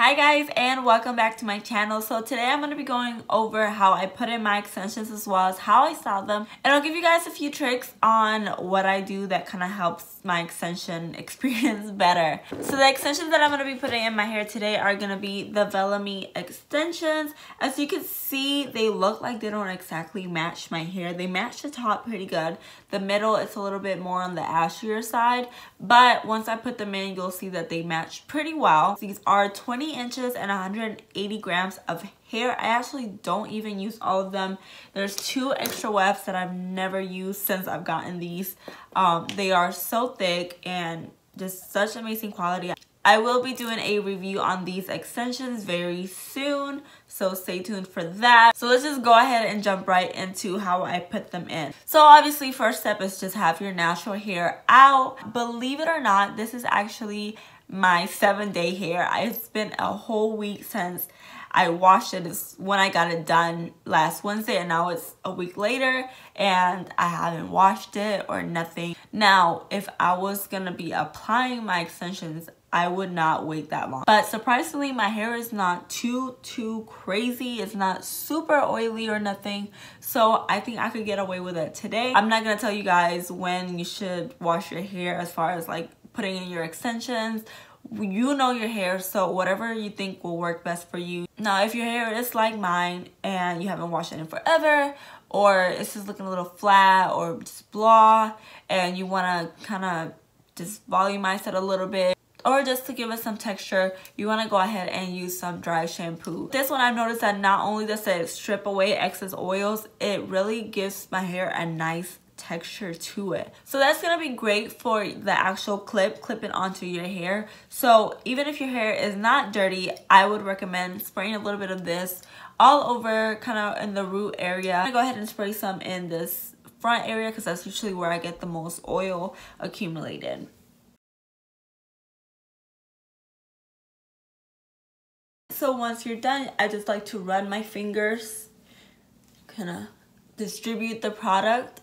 Hi guys, and welcome back to my channel. So today I'm going to be going over how I put in my extensions as well as how I style them, and I'll give you guys a few tricks on what I do that kind of helps my extension experience better. So the extensions that I'm going to be putting in my hair today are going to be the Bellamy extensions. As you can see, they look like they don't exactly match my hair. They match the top pretty good. The middle, it's a little bit more on the ashier side, but once I put them in, you'll see that they match pretty well. These are 20 inches and 180 grams of hair. I actually don't even use all of them. There's 2 extra wefts that I've never used since I've gotten these. They are so thick and just such amazing quality. I will be doing a review on these extensions very soon, so stay tuned for that. So let's just go ahead and jump right into how I put them in. So obviously, first step is just have your natural hair out. Believe it or not, this is actually my 7-day hair. It's been a whole week since I washed it. It's when I got it done last Wednesday, and now it's a week later and I haven't washed it or nothing. Now, if I was gonna be applying my extensions, I would not wait that long. But surprisingly, my hair is not too crazy. It's not super oily or nothing. So I think I could get away with it today. I'm not gonna tell you guys when you should wash your hair as far as like putting in your extensions. You know your hair, so whatever you think will work best for you. Now, if your hair is like mine and you haven't washed it in forever, or it's just looking a little flat or just blah, and you want to kind of just volumize it a little bit, or just to give it some texture, you want to go ahead and use some dry shampoo. This one, I've noticed that not only does it strip away excess oils, it really gives my hair a nice texture to it. So that's gonna be great for the actual clipping onto your hair. So even if your hair is not dirty, I would recommend spraying a little bit of this all over, kind of in the root area. I'm gonna go ahead and spray some in this front area because that's usually where I get the most oil accumulated. So once you're done, I just like to run my fingers, kind of distribute the product.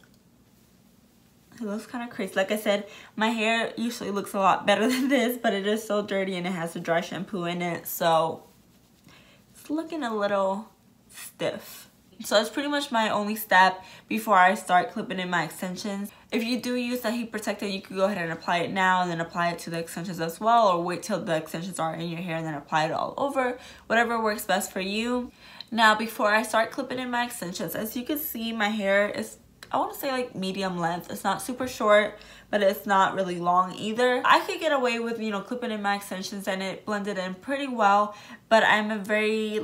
It looks kind of crazy. Like I said, my hair usually looks a lot better than this, but it is so dirty and it has the dry shampoo in it, so it's looking a little stiff. So that's pretty much my only step before I start clipping in my extensions. If you do use a heat protectant, you could go ahead and apply it now and then apply it to the extensions as well, or wait till the extensions are in your hair and then apply it all over. Whatever works best for you. Now, before I start clipping in my extensions, as you can see, my hair is, I want to say, like medium length. It's not super short, but it's not really long either. I could get away with, you know, clipping in my extensions and it blended in pretty well, but I'm a very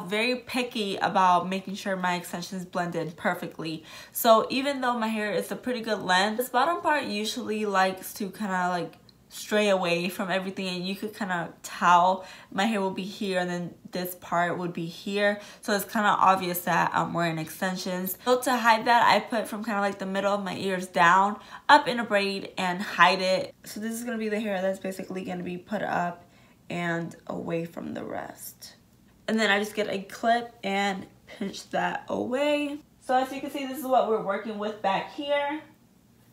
very picky about making sure my extensions blend in perfectly. So even though my hair is a pretty good length, this bottom part usually likes to kind of like stray away from everything, and you could kind of tell my hair will be here and then this part would be here, so it's kind of obvious that I'm wearing extensions. So to hide that, I put from kind of like the middle of my ears down up in a braid and hide it. So this is going to be the hair that's basically going to be put up and away from the rest, and then I just get a clip and pinch that away. So as you can see, this is what we're working with back here.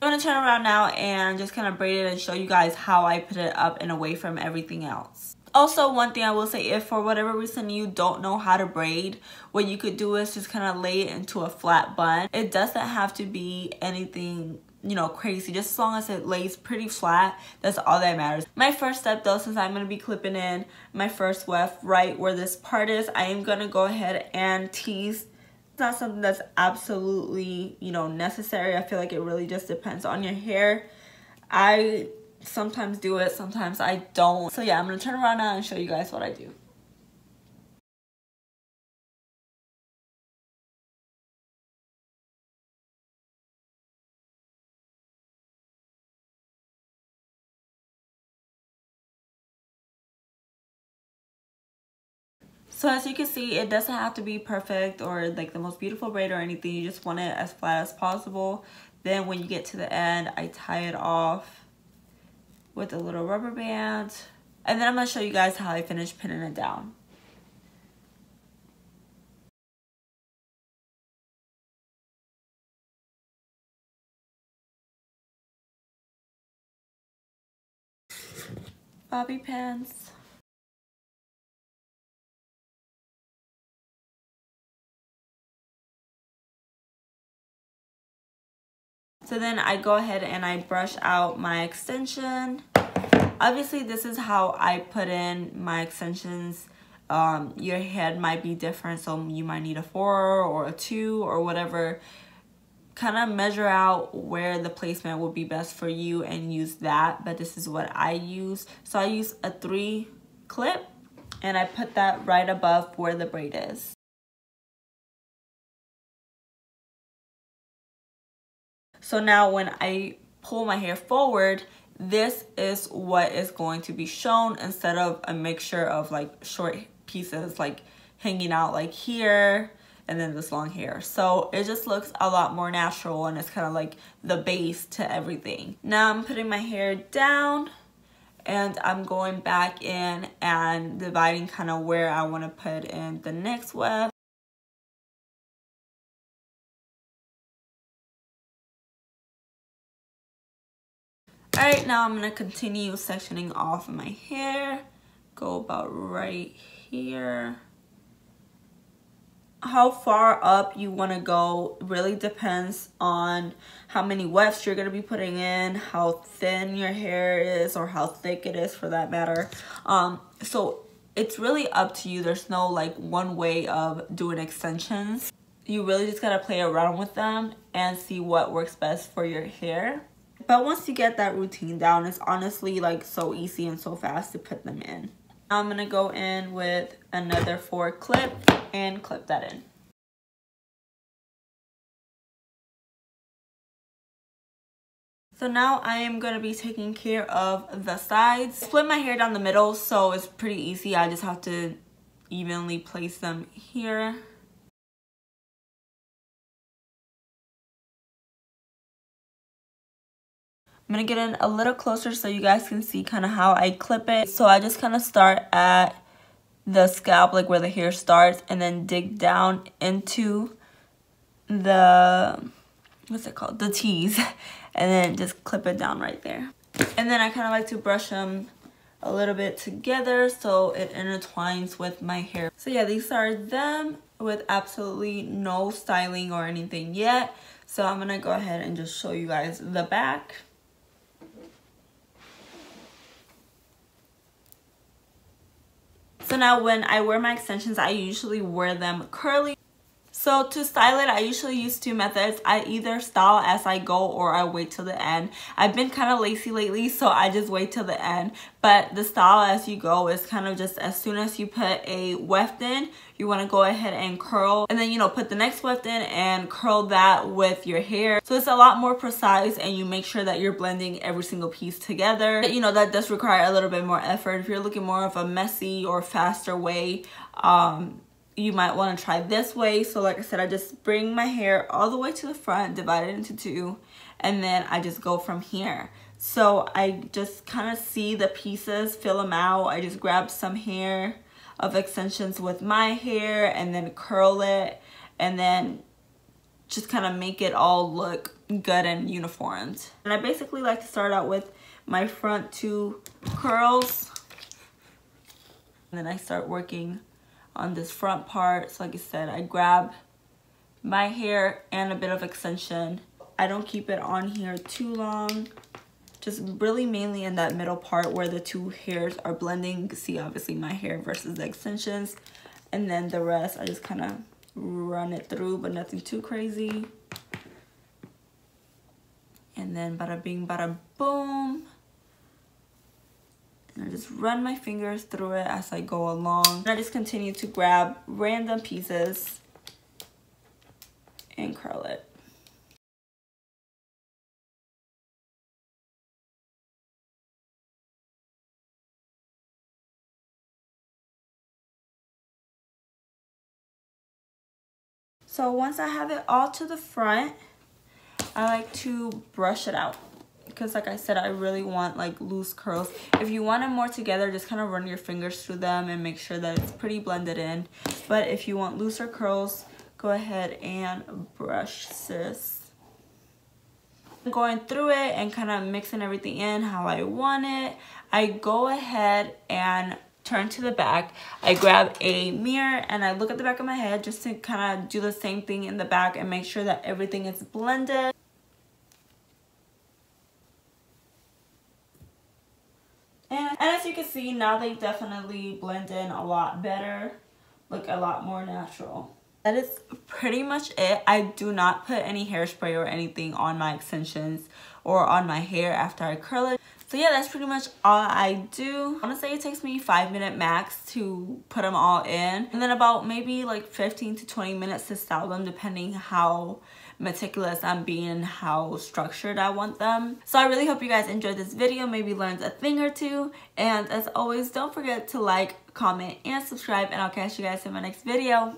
I'm going to turn around now and just kind of braid it and show you guys how I put it up and away from everything else. Also, one thing I will say, if for whatever reason you don't know how to braid, what you could do is just kind of lay it into a flat bun. It doesn't have to be anything, you know, crazy. Just as long as it lays pretty flat, that's all that matters. My first step though, since I'm going to be clipping in my first weft right where this part is, I am going to go ahead and tease. It's not something that's absolutely, you know, necessary. I feel like it really just depends on your hair. I sometimes do it, sometimes I don't. So yeah, I'm going to turn around now and show you guys what I do. So as you can see, it doesn't have to be perfect or like the most beautiful braid or anything. You just want it as flat as possible. Then when you get to the end, I tie it off with a little rubber band. And then I'm going to show you guys how I finish pinning it down. Bobby pins. So then I go ahead and I brush out my extension. Obviously, this is how I put in my extensions. Your head might be different, so you might need a 4 or a 2 or whatever. Kind of measure out where the placement will be best for you and use that, but this is what I use. So I use a 3 clip and I put that right above where the braid is. So now when I pull my hair forward, this is what is going to be shown instead of a mixture of like short pieces like hanging out like here and then this long hair. So it just looks a lot more natural and it's kind of like the base to everything. Now I'm putting my hair down and I'm going back in and dividing kind of where I want to put in the next weft. Alright, now I'm going to continue sectioning off my hair. Go about right here. How far up you want to go really depends on how many wefts you're going to be putting in, how thin your hair is, or how thick it is for that matter. So it's really up to you. There's no like one way of doing extensions. You really just got to play around with them and see what works best for your hair. But once you get that routine down, it's honestly like so easy and so fast to put them in. Now I'm going to go in with another 4 clip and clip that in. So now I am going to be taking care of the sides. Split my hair down the middle, so it's pretty easy. I just have to evenly place them here. I'm going to get in a little closer so you guys can see kind of how I clip it. So I just kind of start at the scalp, like where the hair starts, and then dig down into the, what's it called? The tees. And then just clip it down right there. And then I kind of like to brush them a little bit together so it intertwines with my hair. So yeah, these are them with absolutely no styling or anything yet. So I'm going to go ahead and just show you guys the back. So now when I wear my extensions, I usually wear them curly. So to style it, I usually use 2 methods. I either style as I go or I wait till the end. I've been kind of lazy lately, so I just wait till the end. But the style as you go is kind of just as soon as you put a weft in, you want to go ahead and curl. And then, you know, put the next weft in and curl that with your hair. So it's a lot more precise and you make sure that you're blending every single piece together. You know, that does require a little bit more effort. If you're looking more of a messy or faster way, you might want to try this way. So like I said, I just bring my hair all the way to the front, divide it into 2, and then I just go from here. So I just kind of see the pieces, fill them out. I just grab some hair of extensions with my hair and then curl it and then just kind of make it all look good and uniformed. And I basically like to start out with my front 2 curls, and then I start working on this front part. So like I said, I grab my hair and a bit of extension. I don't keep it on here too long, just really mainly in that middle part where the 2 hairs are blending. You can see obviously my hair versus the extensions, and then the rest I just kind of run it through, but nothing too crazy. And then bada bing bada boom. And I just run my fingers through it as I go along. And I just continue to grab random pieces and curl it. So once I have it all to the front, I like to brush it out. Because like I said, I really want like loose curls. If you want them more together, just kind of run your fingers through them and make sure that it's pretty blended in. But if you want looser curls, go ahead and brush this. Going through it and kind of mixing everything in how I want it, I go ahead and turn to the back. I grab a mirror and I look at the back of my head just to kind of do the same thing in the back and make sure that everything is blended. see, now they definitely blend in a lot better, look a lot more natural. That is pretty much it. I do not put any hairspray or anything on my extensions or on my hair after I curl it. So yeah, that's pretty much all I do. I want to say it takes me 5-minute max to put them all in, and then about maybe like 15 to 20 minutes to style them, depending how meticulous I'm being, how structured I want them. So I really hope you guys enjoyed this video, maybe learned a thing or two, and as always, don't forget to like, comment, and subscribe, and I'll catch you guys in my next video.